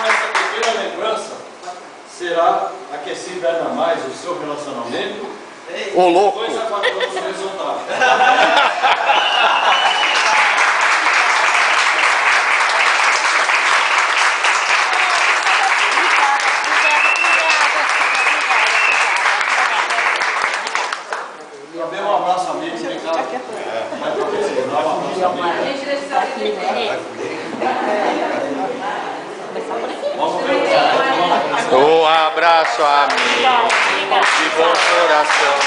essa pequena lembrança será aquecida ainda mais o seu relacionamento. Ô louco! 2 a 4 anos o resultado. Também um abraço amigo, vem cá. Vai pra você, dá um abraço amigo. Vamos ver o Um abraço amigo, de bom coração,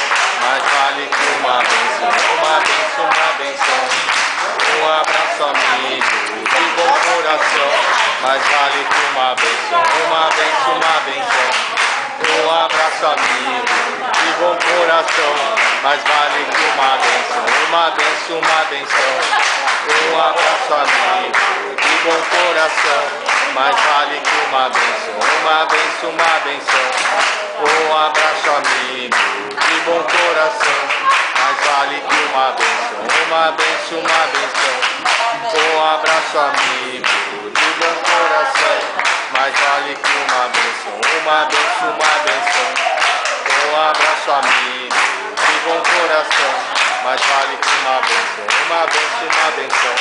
mais vale que uma benção, uma benção, uma benção. Um abraço amigo, de bom coração, mais vale que uma benção, uma benção, uma benção. Um abraço amigo, de bom coração, mais vale que uma benção, uma benção, uma benção. Um abraço amigo, de bom coração, mais vale que uma benção, uma benção, uma benção. Um abraço amigo, de bom coração, mais vale que uma benção, uma benção, uma benção. Um abraço amigo, de bom coração, mais vale que uma benção, uma benção, uma benção. Um abraço amigo, de bom coração, mais vale que uma benção, uma benção, uma benção.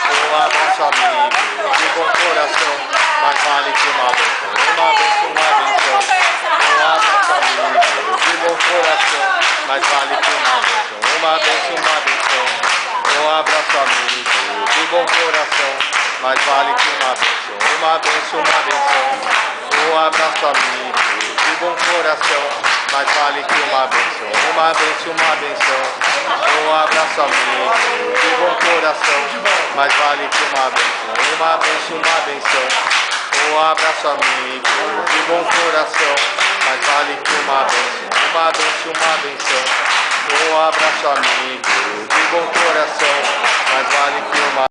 Um abraço amigo, de bom coração, mais vale que uma benção, uma benção, uma benção. Um abraço amigo, de bom coração, mais vale que uma benção, uma benção, uma benção. Um abraço amigo, de bom coração, mais vale que uma benção, uma benção, uma benção. Um abraço amigo, de bom coração, mais vale que uma benção, uma benção, uma benção. Um abraço amigo, de bom coração, mais vale que uma benção, uma benção, uma benção. Um abraço amigo, de bom coração, mais vale que uma benção, uma benção, uma benção. Um abraço amigo, de bom coração, mais vale que uma